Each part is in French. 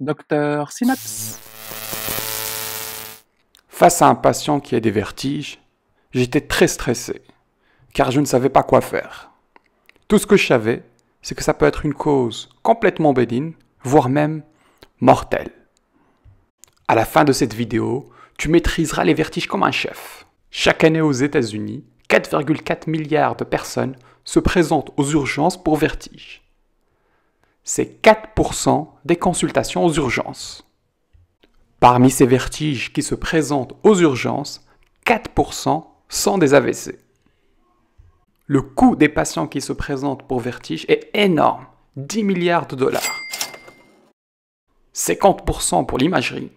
Docteur Synapse. Face à un patient qui a des vertiges, j'étais très stressé, car je ne savais pas quoi faire. Tout ce que je savais, c'est que ça peut être une cause complètement bénigne, voire même mortelle. À la fin de cette vidéo, tu maîtriseras les vertiges comme un chef. Chaque année aux États-Unis, 4,4 milliards de personnes se présentent aux urgences pour vertiges. C'est 4% des consultations aux urgences. Parmi ces vertiges qui se présentent aux urgences, 4% sont des AVC. Le coût des patients qui se présentent pour vertige est énorme, 10 milliards de dollars. 50% pour l'imagerie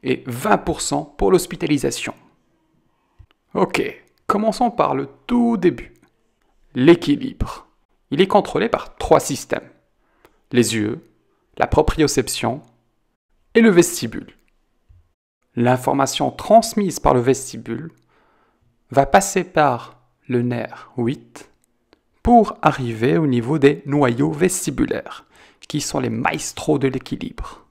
et 20% pour l'hospitalisation. Ok, commençons par le tout début. L'équilibre. Il est contrôlé par 3 systèmes. Les yeux, la proprioception et le vestibule. L'information transmise par le vestibule va passer par le nerf 8 pour arriver au niveau des noyaux vestibulaires, qui sont les maestros de l'équilibre.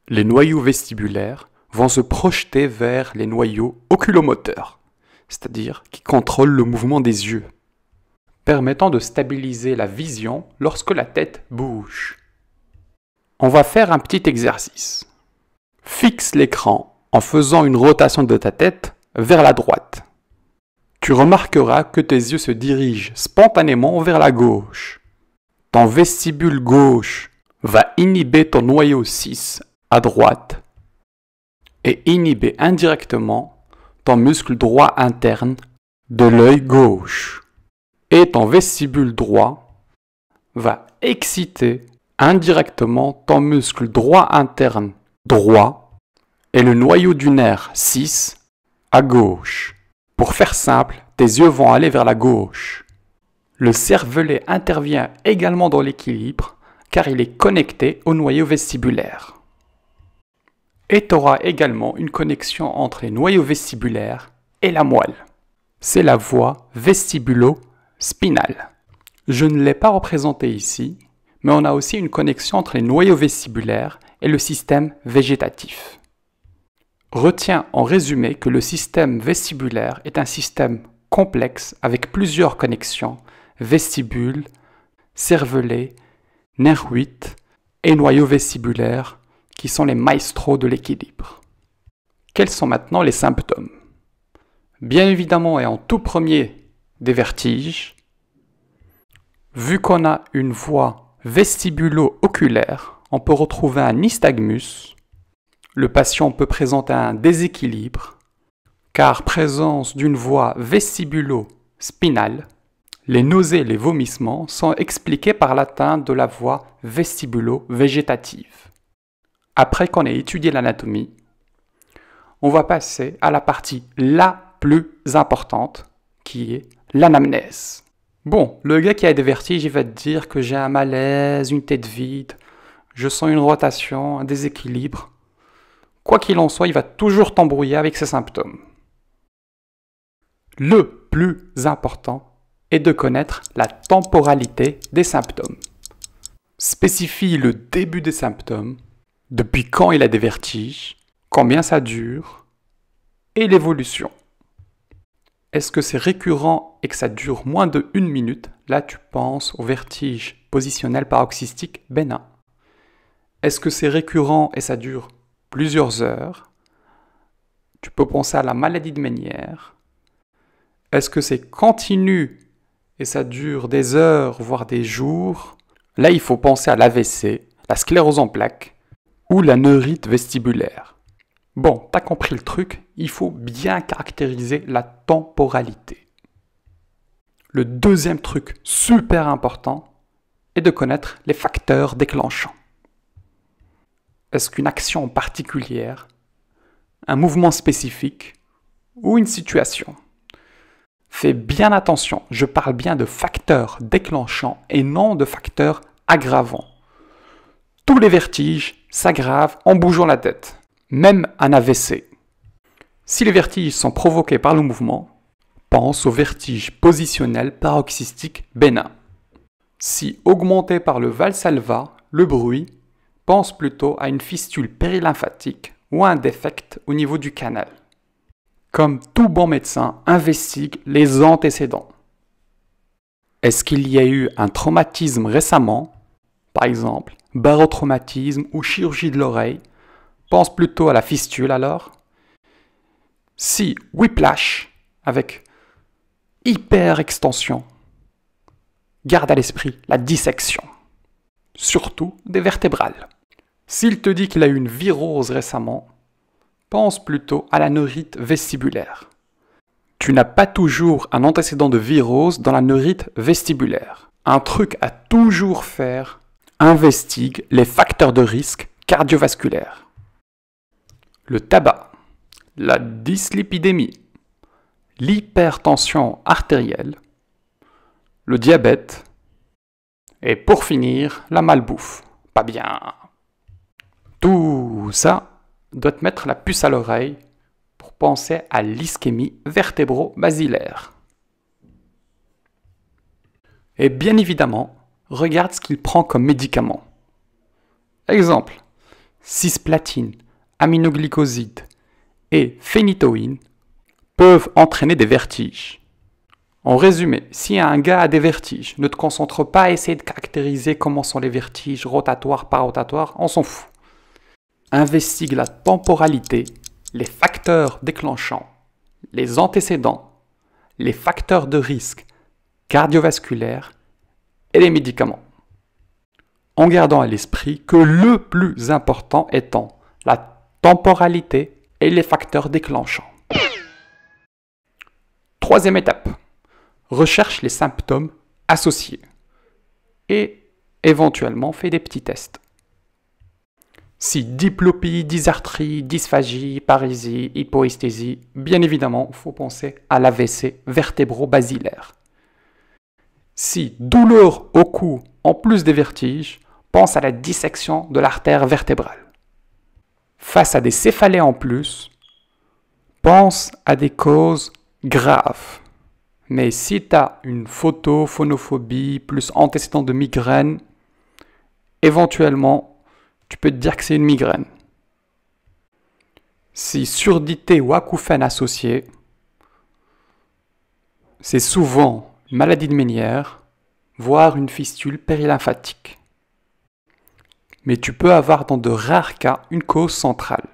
Les noyaux vestibulaires vont se projeter vers les noyaux oculomoteurs, c'est-à-dire qui contrôlent le mouvement des yeux, permettant de stabiliser la vision lorsque la tête bouge. On va faire un petit exercice. Fixe l'écran en faisant une rotation de ta tête vers la droite. Tu remarqueras que tes yeux se dirigent spontanément vers la gauche. Ton vestibule gauche va inhiber ton noyau 6 à droite et inhiber indirectement ton muscle droit interne de l'œil gauche. Et ton vestibule droit va exciter indirectement ton muscle droit interne droit et le noyau du nerf 6 à gauche. Pour faire simple, tes yeux vont aller vers la gauche. Le cervelet intervient également dans l'équilibre car il est connecté au noyau vestibulaire. Et tu auras également une connexion entre les noyaux vestibulaires et la moelle. C'est la voie vestibulo-spinale. Je ne l'ai pas représenté ici, mais on a aussi une connexion entre les noyaux vestibulaires et le système végétatif. Retiens en résumé que le système vestibulaire est un système complexe avec plusieurs connexions, vestibule, cervelet, nerf 8 et noyau vestibulaire qui sont les maestros de l'équilibre. Quels sont maintenant les symptômes? Bien évidemment et en tout premier des vertiges. Vu qu'on a une voie vestibulo-oculaire, on peut retrouver un nystagmus. Le patient peut présenter un déséquilibre, car présence d'une voie vestibulo-spinale. Les nausées et les vomissements sont expliqués par l'atteinte de la voie vestibulo-végétative. Après qu'on ait étudié l'anatomie, on va passer à la partie la plus importante, qui est l'anamnèse. Bon, le gars qui a des vertiges, il va te dire que j'ai un malaise, une tête vide, je sens une rotation, un déséquilibre. Quoi qu'il en soit, il va toujours t'embrouiller avec ses symptômes. Le plus important est de connaître la temporalité des symptômes. Spécifie le début des symptômes, depuis quand il a des vertiges, combien ça dure, et l'évolution. Est-ce que c'est récurrent et que ça dure moins de 1 minute? Là, tu penses au vertige positionnel paroxystique bénin. Est-ce que c'est récurrent et ça dure plusieurs heures? Tu peux penser à la maladie de Ménière. Est-ce que c'est continu et ça dure des heures, voire des jours? Là, il faut penser à l'AVC, la sclérose en plaques ou la neurite vestibulaire. Bon, t'as compris le truc, il faut bien caractériser la temporalité. Le deuxième truc super important est de connaître les facteurs déclenchants. Est-ce qu'une action particulière, un mouvement spécifique ou une situation? Fais bien attention, je parle bien de facteurs déclenchants et non de facteurs aggravants. Tous les vertiges s'aggravent en bougeant la tête. Même un AVC. Si les vertiges sont provoqués par le mouvement, pense au vertige positionnel paroxystique bénin. Si augmenté par le valsalva, le bruit, pense plutôt à une fistule périlymphatique ou à un défect au niveau du canal. Comme tout bon médecin, investigue les antécédents. Est-ce qu'il y a eu un traumatisme récemment? Par exemple, barotraumatisme ou chirurgie de l'oreille? Pense plutôt à la fistule alors. Si whiplash, avec hyper-extension, garde à l'esprit la dissection, surtout des vertébrales. S'il te dit qu'il a eu une virose récemment, pense plutôt à la neurite vestibulaire. Tu n'as pas toujours un antécédent de virose dans la neurite vestibulaire. Un truc à toujours faire, investigue les facteurs de risque cardiovasculaires. Le tabac, la dyslipidémie, l'hypertension artérielle, le diabète et pour finir, la malbouffe. Pas bien. Tout ça doit te mettre la puce à l'oreille pour penser à l'ischémie vertébro-basilaire. Et bien évidemment, regarde ce qu'il prend comme médicament. Exemple, cisplatine, aminoglycoside et phénitoïne peuvent entraîner des vertiges. En résumé, si un gars a des vertiges, ne te concentre pas à essayer de caractériser comment sont les vertiges rotatoires, parotatoires, on s'en fout. Investigue la temporalité, les facteurs déclenchants, les antécédents, les facteurs de risque cardiovasculaires et les médicaments. En gardant à l'esprit que le plus important étant la temporalité et les facteurs déclenchants. Troisième étape, recherche les symptômes associés et éventuellement fais des petits tests. Si diplopie, dysarthrie, dysphagie, parésie, hypoesthésie, bien évidemment, il faut penser à l'AVC vertébro-basilaire. Si douleur au cou en plus des vertiges, pense à la dissection de l'artère vertébrale. Face à des céphalées en plus, pense à des causes graves. Mais si tu as une photophonophobie plus antécédent de migraine, éventuellement, tu peux te dire que c'est une migraine. Si surdité ou acouphène associé, c'est souvent une maladie de Ménière, voire une fistule périlymphatique. Mais tu peux avoir dans de rares cas une cause centrale.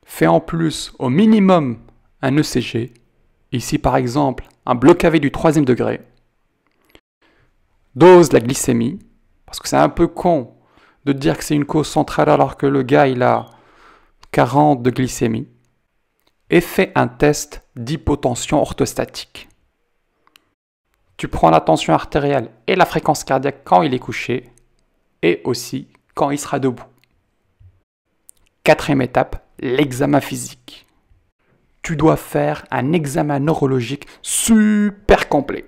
Fais en plus au minimum un ECG, ici par exemple un bloc AV du 3e degré. Dose la glycémie, parce que c'est un peu con de dire que c'est une cause centrale alors que le gars il a 40 de glycémie. Et fais un test d'hypotension orthostatique. Tu prends la tension artérielle et la fréquence cardiaque quand il est couché et aussi quand il sera debout. Quatrième étape, l'examen physique. Tu dois faire un examen neurologique super complet.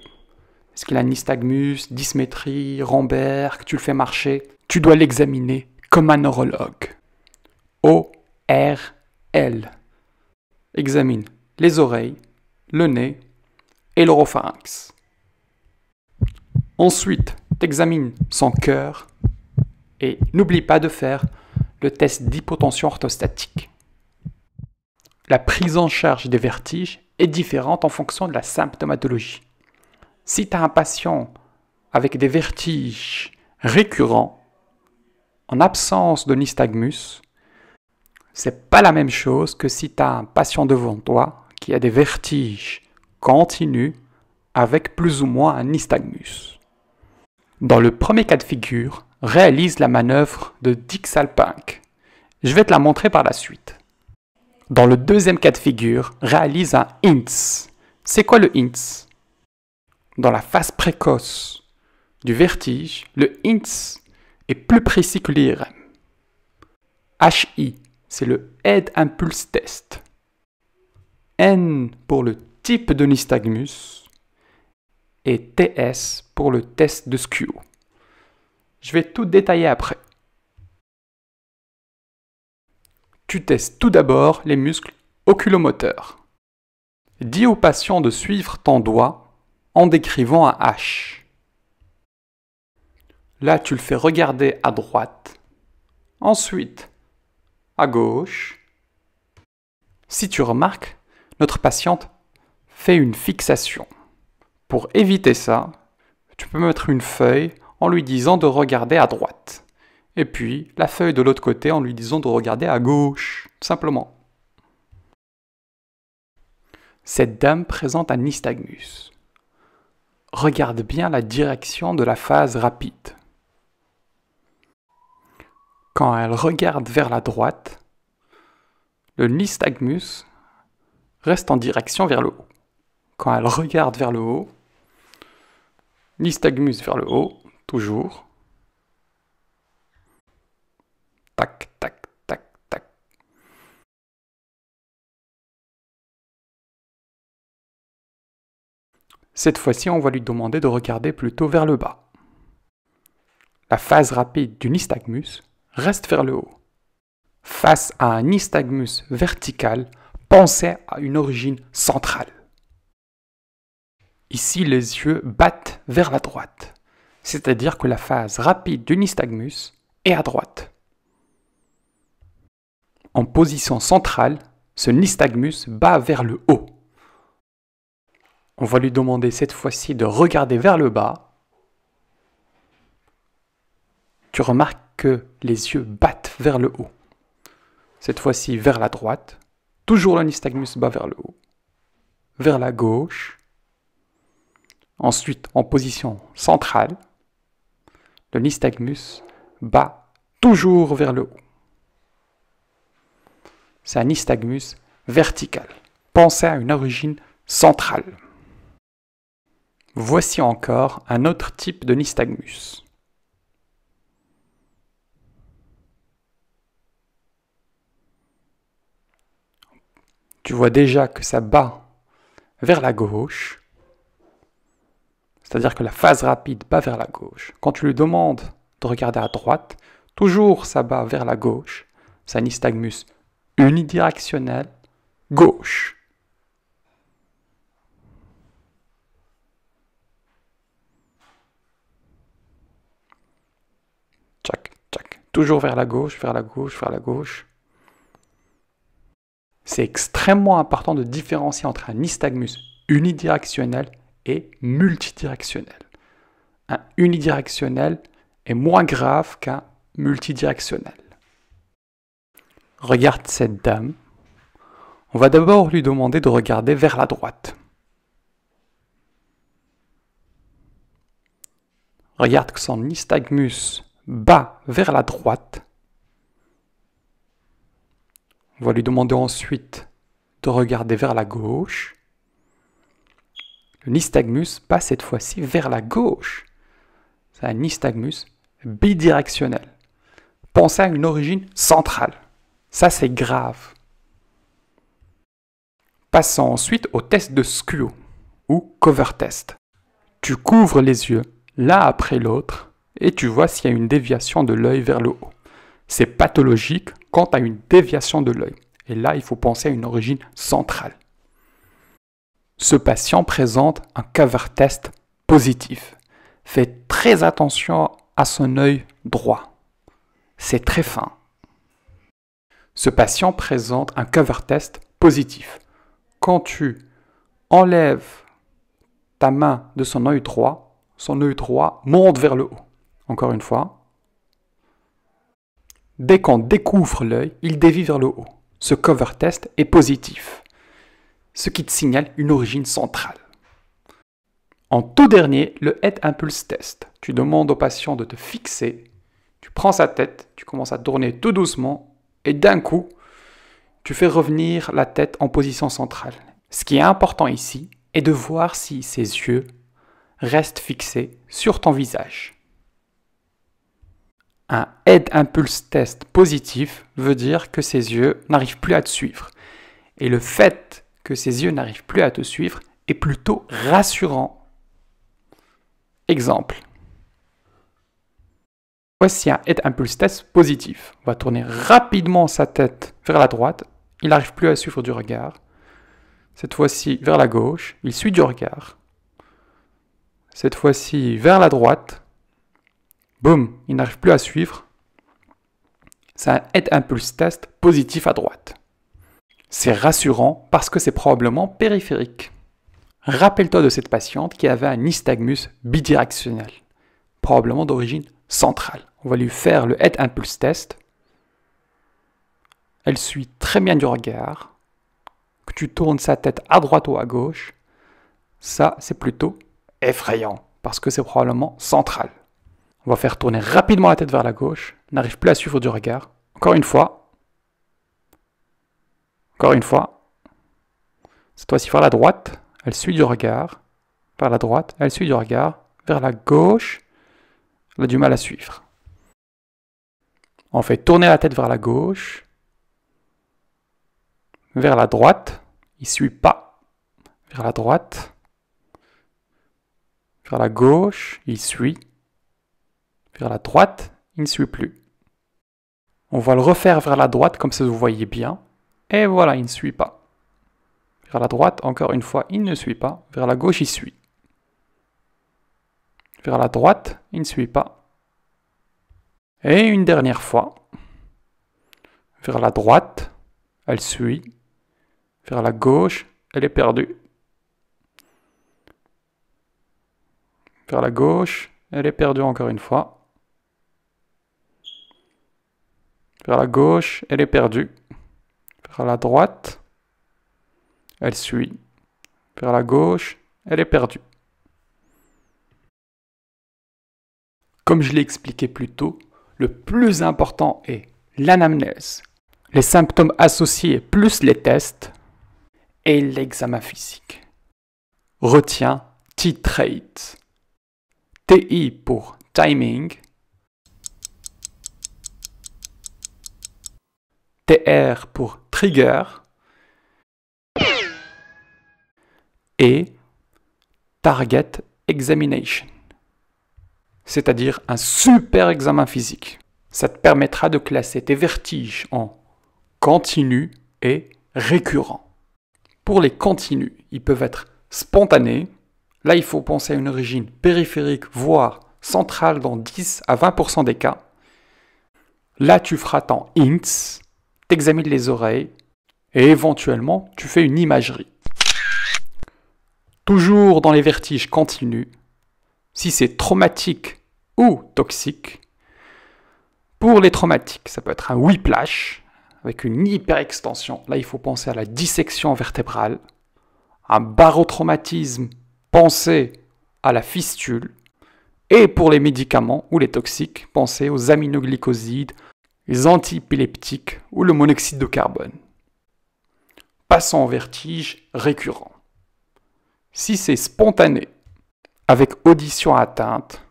Est-ce qu'il a nystagmus, dysmétrie, Romberg, tu le fais marcher? Tu dois l'examiner comme un neurologue. ORL. Examine les oreilles, le nez et l'oropharynx. Ensuite, t'examines son cœur et n'oublie pas de faire le test d'hypotension orthostatique. La prise en charge des vertiges est différente en fonction de la symptomatologie. Si tu as un patient avec des vertiges récurrents, en absence de nystagmus, c'est pas la même chose que si tu as un patient devant toi qui a des vertiges continus avec plus ou moins un nystagmus. Dans le premier cas de figure, réalise la manœuvre de Dix-Alpinck. Je vais te la montrer par la suite. Dans le deuxième cas de figure, réalise un HINTS. C'est quoi le HINTS? Dans la phase précoce du vertige, le HINTS est plus précis que l'IRM. HI, c'est le Head Impulse Test. N pour le type de nystagmus et TS pour le test de Skew. Je vais tout détailler après. Tu testes tout d'abord les muscles oculomoteurs. Dis au patient de suivre ton doigt en décrivant un H. Là, tu le fais regarder à droite, Ensuite, à gauche. Si tu remarques, notre patiente fait une fixation. Pour éviter ça, tu peux mettre une feuille en lui disant de regarder à droite. Et puis, la feuille de l'autre côté en lui disant de regarder à gauche, tout simplement. Cette dame présente un nystagmus. Regarde bien la direction de la phase rapide. Quand elle regarde vers la droite, le nystagmus reste en direction vers le haut. Quand elle regarde vers le haut, nystagmus vers le haut, toujours. Tac, tac, tac, tac. Cette fois-ci, on va lui demander de regarder plutôt vers le bas. La phase rapide du nystagmus reste vers le haut. Face à un nystagmus vertical, pensez à une origine centrale. Ici, les yeux battent vers la droite, c'est-à-dire que la phase rapide du nystagmus est à droite. En position centrale, ce nystagmus bat vers le haut. On va lui demander cette fois-ci de regarder vers le bas. Tu remarques que les yeux battent vers le haut. Cette fois-ci vers la droite. Toujours le nystagmus bat vers le haut. Vers la gauche. Ensuite, en position centrale, le nystagmus bat toujours vers le haut. C'est un nystagmus vertical. Pensez à une origine centrale. Voici encore un autre type de nystagmus. Tu vois déjà que ça bat vers la gauche, c'est-à-dire que la phase rapide bat vers la gauche. Quand tu lui demandes de regarder à droite, toujours ça bat vers la gauche. C'est un nystagmus unidirectionnel gauche. Tchac, tchac. Toujours vers la gauche, vers la gauche, vers la gauche. C'est extrêmement important de différencier entre un nystagmus unidirectionnel et multidirectionnel. Un unidirectionnel est moins grave qu'un multidirectionnel. Regarde cette dame. On va d'abord lui demander de regarder vers la droite. Regarde que son nystagmus bat vers la droite. On va lui demander ensuite de regarder vers la gauche. Le nystagmus bat cette fois-ci vers la gauche. C'est un nystagmus bidirectionnel. Pensez à une origine centrale. Ça, c'est grave. Passons ensuite au test de Squio, ou cover test. Tu couvres les yeux l'un après l'autre et tu vois s'il y a une déviation de l'œil vers le haut. C'est pathologique quand tu as une déviation de l'œil. Et là, il faut penser à une origine centrale. Ce patient présente un cover test positif. Fais très attention à son œil droit. C'est très fin. Ce patient présente un cover test positif. Quand tu enlèves ta main de son œil droit monte vers le haut. Encore une fois. Dès qu'on découvre l'œil, il dévie vers le haut. Ce cover test est positif, ce qui te signale une origine centrale. En tout dernier, le Head Impulse Test. Tu demandes au patient de te fixer, tu prends sa tête, tu commences à tourner tout doucement et d'un coup, tu fais revenir la tête en position centrale. Ce qui est important ici est de voir si ses yeux restent fixés sur ton visage. Un Head Impulse Test positif veut dire que ses yeux n'arrivent plus à te suivre. Et le fait que ses yeux n'arrivent plus à te suivre est plutôt rassurant. Exemple. Voici un Head Impulse Test positif. On va tourner rapidement sa tête vers la droite. Il n'arrive plus à suivre du regard. Cette fois-ci vers la gauche. Il suit du regard. Cette fois-ci vers la droite. Boum, il n'arrive plus à suivre. c'est un Head Impulse Test positif à droite. C'est rassurant parce que c'est probablement périphérique. Rappelle-toi de cette patiente qui avait un nystagmus bidirectionnel, probablement d'origine centrale. On va lui faire le Head Impulse Test. Elle suit très bien du regard. Que tu tournes sa tête à droite ou à gauche, ça c'est plutôt effrayant parce que c'est probablement central. On va faire tourner rapidement la tête vers la gauche, n'arrive plus à suivre du regard. Encore une fois. Encore une fois. Cette fois-ci vers la droite, elle suit du regard. Vers la droite, elle suit du regard. Vers la gauche, elle a du mal à suivre. On fait tourner la tête vers la gauche. Vers la droite, il ne suit pas. Vers la droite. Vers la gauche, il suit. Vers la droite, il ne suit plus. On va le refaire vers la droite comme ça vous voyez bien. Et voilà, il ne suit pas. Vers la droite, encore une fois, il ne suit pas. Vers la gauche, il suit. Vers la droite, il ne suit pas. Et une dernière fois. Vers la droite, elle suit. Vers la gauche, elle est perdue. Vers la gauche, elle est perdue encore une fois. Vers la gauche, elle est perdue. Vers la droite, elle suit. Vers la gauche, elle est perdue. Comme je l'ai expliqué plus tôt, le plus important est l'anamnèse, les symptômes associés plus les tests et l'examen physique. Retiens T-trait. TI pour timing, TR pour trigger et target examination, c'est-à-dire un super examen physique. Ça te permettra de classer tes vertiges en continus et récurrents. Pour les continus, ils peuvent être spontanés. Là, il faut penser à une origine périphérique, voire centrale dans 10 à 20% des cas. Là, tu feras ton INTS, t'examines les oreilles et éventuellement, tu fais une imagerie. Toujours dans les vertiges continus, si c'est traumatique ou toxique. Pour les traumatiques, ça peut être un whiplash avec une hyperextension. Là, il faut penser à la dissection vertébrale. Un barotraumatisme, pensez à la fistule. Et pour les médicaments ou les toxiques, pensez aux aminoglycosides, les antiépileptiques ou le monoxyde de carbone. Passons au vertige récurrent. Si c'est spontané, avec audition atteinte,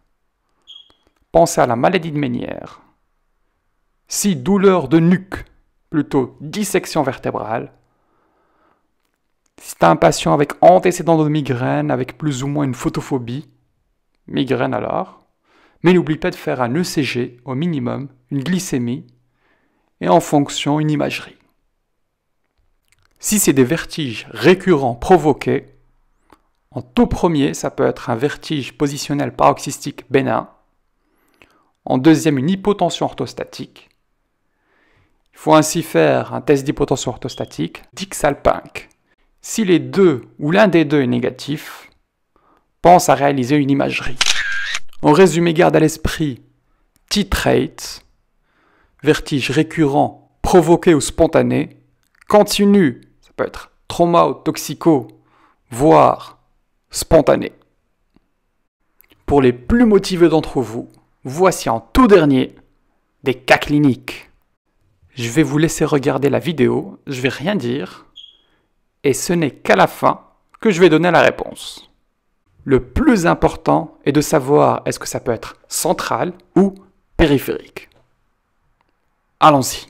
pensez à la maladie de Ménière. Si douleur de nuque, plutôt dissection vertébrale. Si tu as un patient avec antécédent de migraine, avec plus ou moins une photophobie, migraine alors. Mais n'oublie pas de faire un ECG au minimum, une glycémie, et en fonction une imagerie. Si c'est des vertiges récurrents provoqués, en tout premier, ça peut être un vertige positionnel paroxystique bénin. En deuxième, une hypotension orthostatique. Il faut ainsi faire un test d'hypotension orthostatique, Dix-Alpinck. Si les deux ou l'un des deux est négatif, pense à réaliser une imagerie. En résumé, garde à l'esprit T-trait, vertige récurrent, provoqué ou spontané, continu, ça peut être trauma ou toxico, voire spontané. Pour les plus motivés d'entre vous, voici en tout dernier des cas cliniques. Je vais vous laisser regarder la vidéo, je vais rien dire, et ce n'est qu'à la fin que je vais donner la réponse. Le plus important est de savoir est-ce que ça peut être central ou périphérique. Allons-y.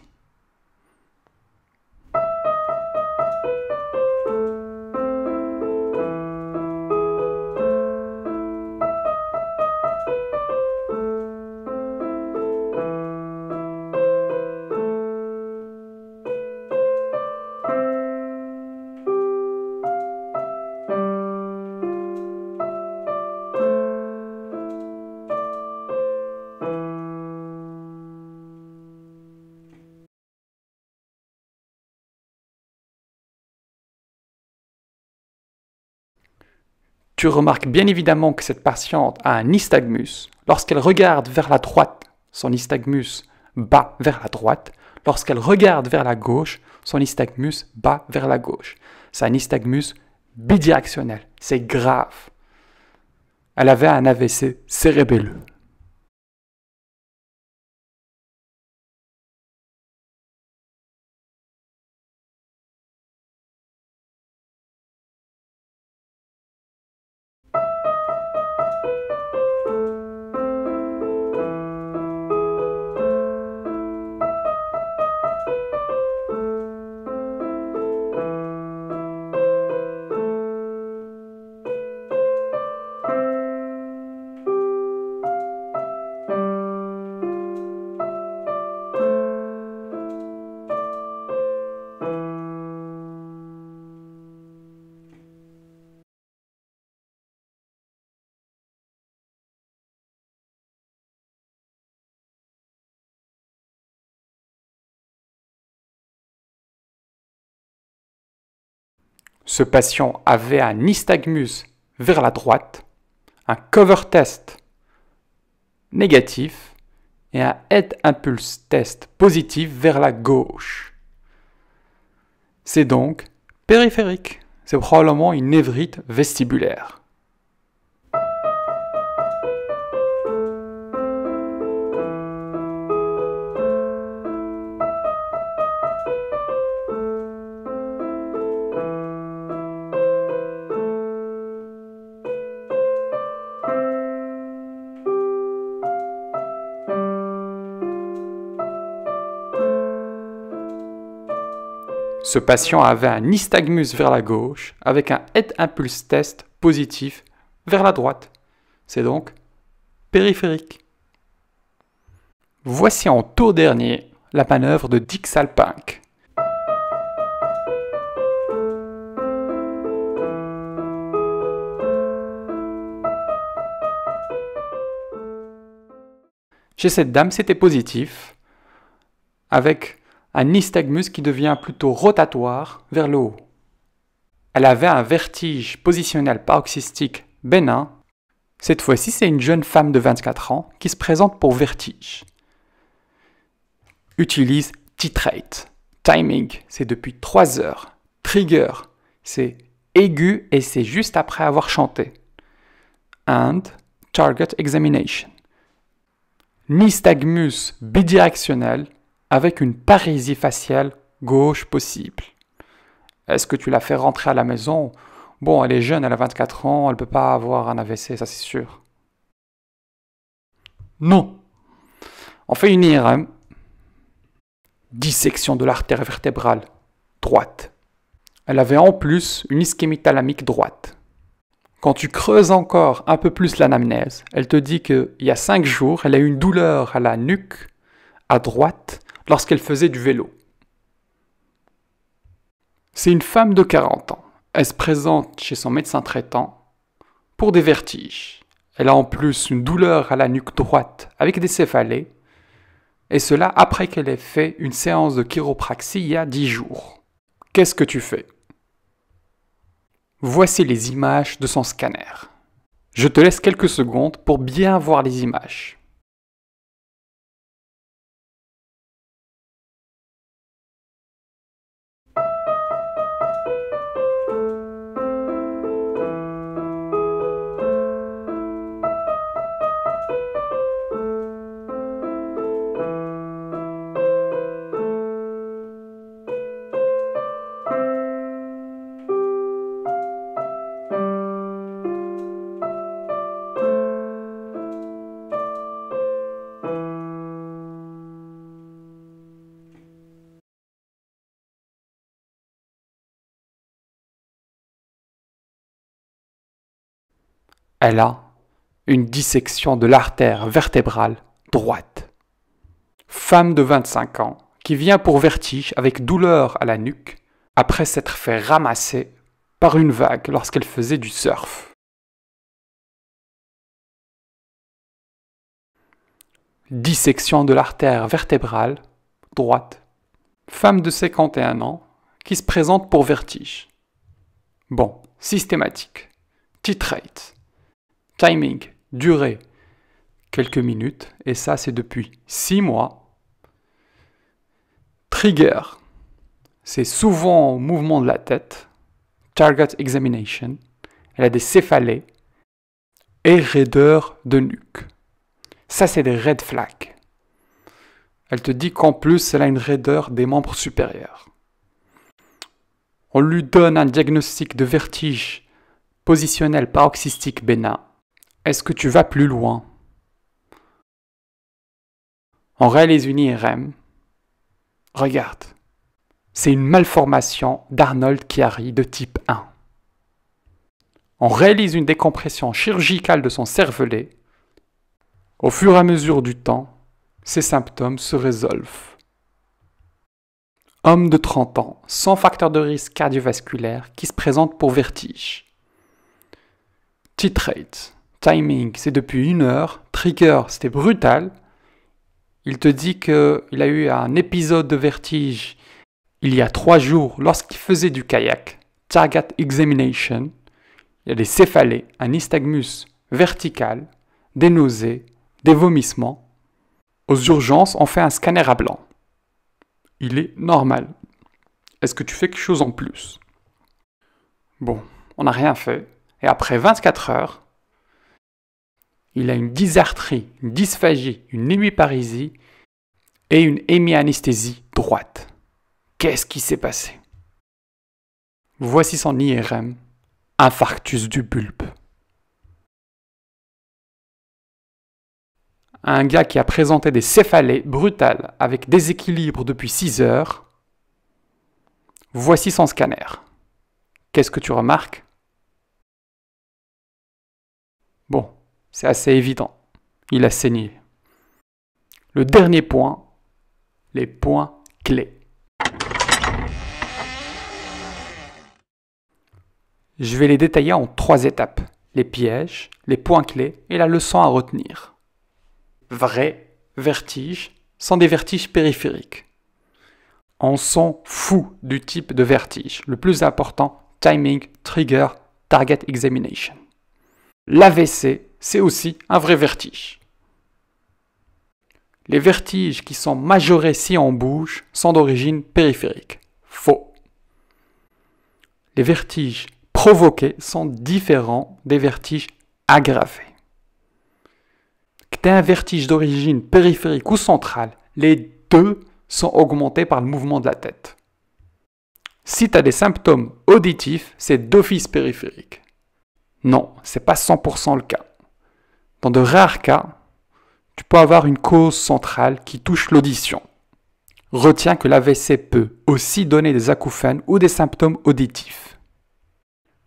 Tu remarques bien évidemment que cette patiente a un nystagmus. Lorsqu'elle regarde vers la droite, son nystagmus bat vers la droite. Lorsqu'elle regarde vers la gauche, son nystagmus bat vers la gauche. C'est un nystagmus bidirectionnel. C'est grave. Elle avait un AVC cérébelleux. Ce patient avait un nystagmus vers la droite, un cover test négatif et un head impulse test positif vers la gauche. C'est donc périphérique. C'est probablement une névrite vestibulaire. Ce patient avait un nystagmus vers la gauche avec un head impulse test positif vers la droite. C'est donc périphérique. Voici en tour dernier la manœuvre de Dick-Salpinck. Chez cette dame, c'était positif, avec un nystagmus qui devient plutôt rotatoire vers le haut. Elle avait un vertige positionnel paroxystique bénin. Cette fois-ci, c'est une jeune femme de 24 ans qui se présente pour vertige. Utilise titrate. Timing, c'est depuis 3 heures. Trigger, c'est aigu et c'est juste après avoir chanté. And target examination. Nystagmus bidirectionnel avec une parésie faciale gauche possible. Est-ce que tu l'as fait rentrer à la maison? Bon, elle est jeune, elle a 24 ans, elle ne peut pas avoir un AVC, ça c'est sûr. Non. On fait une IRM. Dissection de l'artère vertébrale droite. Elle avait en plus une ischémie thalamique droite. Quand tu creuses encore un peu plus l'anamnèse, elle te dit qu'il y a 5 jours, elle a eu une douleur à la nuque, à droite, lorsqu'elle faisait du vélo. C'est une femme de 40 ans. Elle se présente chez son médecin traitant pour des vertiges. Elle a en plus une douleur à la nuque droite avec des céphalées, et cela après qu'elle ait fait une séance de chiropraxie il y a 10 jours. Qu'est-ce que tu fais? Voici les images de son scanner. Je te laisse quelques secondes pour bien voir les images. Elle a une dissection de l'artère vertébrale droite. Femme de 25 ans qui vient pour vertige avec douleur à la nuque après s'être fait ramasser par une vague lorsqu'elle faisait du surf. Dissection de l'artère vertébrale droite. Femme de 51 ans qui se présente pour vertige. Bon, systématique. titre rate. Timing, durée, quelques minutes, et ça c'est depuis 6 mois. Trigger, c'est souvent mouvement de la tête. Target examination, elle a des céphalées. Et raideur de nuque. Ça c'est des red flags. Elle te dit qu'en plus elle a une raideur des membres supérieurs. On lui donne un diagnostic de vertige positionnel paroxystique bénin. Est-ce que tu vas plus loin? On réalise une IRM. Regarde, c'est une malformation d'Arnold-Chiari de type 1. On réalise une décompression chirurgicale de son cervelet. Au fur et à mesure du temps, ces symptômes se résolvent. Homme de 30 ans, sans facteur de risque cardiovasculaire, qui se présente pour vertige. Titre rate, timing, c'est depuis 1 heure. Trigger, c'était brutal. Il te dit qu'il a eu un épisode de vertige il y a 3 jours lorsqu'il faisait du kayak. Target examination. Il y a des céphalées, un nystagmus vertical, des nausées, des vomissements. Aux urgences, on fait un scanner à blanc. Il est normal. Est-ce que tu fais quelque chose en plus? Bon, on n'a rien fait. Et après 24 heures, il a une dysarthrie, une dysphagie, une hémiparésie et une hémianesthésie droite. Qu'est-ce qui s'est passé? Voici son IRM. Infarctus du bulbe. Un gars qui a présenté des céphalées brutales avec déséquilibre depuis 6 heures. Voici son scanner. Qu'est-ce que tu remarques? Bon, c'est assez évident. Il a saigné. Le dernier point, les points clés. Je vais les détailler en 3 étapes. Les pièges, les points clés et la leçon à retenir. Vrai vertige sont des vertiges périphériques. On s'en fout du type de vertige. Le plus important, timing, trigger, target examination. L'AVC, c'est aussi un vrai vertige. Les vertiges qui sont majorés si on bouge sont d'origine périphérique. Faux. Les vertiges provoqués sont différents des vertiges aggravés. Que tu aies un vertige d'origine périphérique ou centrale, les deux sont augmentés par le mouvement de la tête. Si tu as des symptômes auditifs, c'est d'office périphérique. Non, ce n'est pas 100% le cas. Dans de rares cas, tu peux avoir une cause centrale qui touche l'audition. Retiens que l'AVC peut aussi donner des acouphènes ou des symptômes auditifs.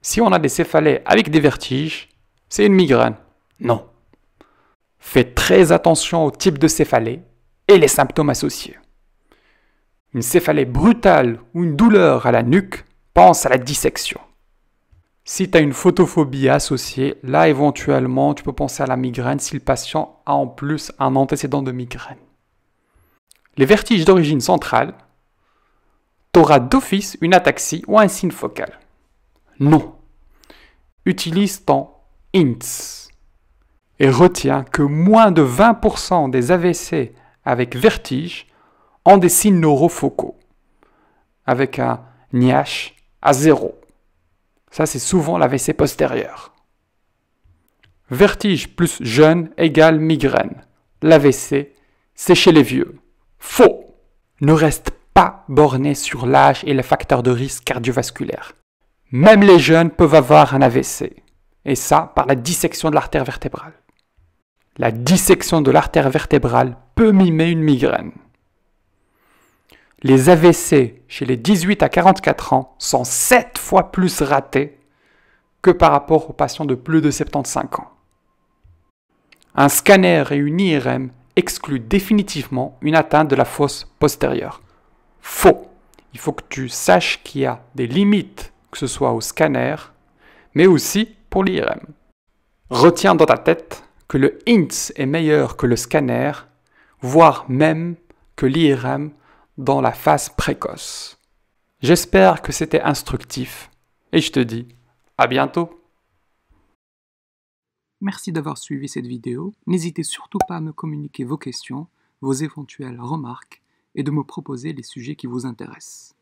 Si on a des céphalées avec des vertiges, c'est une migraine. Non. Fais très attention au type de céphalée et les symptômes associés. Une céphalée brutale ou une douleur à la nuque, pense à la dissection. Si tu as une photophobie associée, là éventuellement tu peux penser à la migraine si le patient a en plus un antécédent de migraine. Les vertiges d'origine centrale, tu auras d'office une ataxie ou un signe focal. Non. Utilise ton INTS et retiens que moins de 20% des AVC avec vertige ont des signes neurofocaux, avec un NIH à 0. Ça, c'est souvent l'AVC postérieur. Vertige plus jeune égale migraine. L'AVC, c'est chez les vieux. Faux! Ne reste pas borné sur l'âge et les facteurs de risque cardiovasculaire. Même les jeunes peuvent avoir un AVC. Et ça, par la dissection de l'artère vertébrale. La dissection de l'artère vertébrale peut mimer une migraine. Les AVC chez les 18 à 44 ans sont 7 fois plus ratés que par rapport aux patients de plus de 75 ans. Un scanner et une IRM excluent définitivement une atteinte de la fosse postérieure. Faux. Il faut que tu saches qu'il y a des limites, que ce soit au scanner, mais aussi pour l'IRM. Retiens dans ta tête que le INTS est meilleur que le scanner, voire même que l'IRM dans la phase précoce. J'espère que c'était instructif et je te dis à bientôt. Merci d'avoir suivi cette vidéo. N'hésitez surtout pas à me communiquer vos questions, vos éventuelles remarques et de me proposer les sujets qui vous intéressent.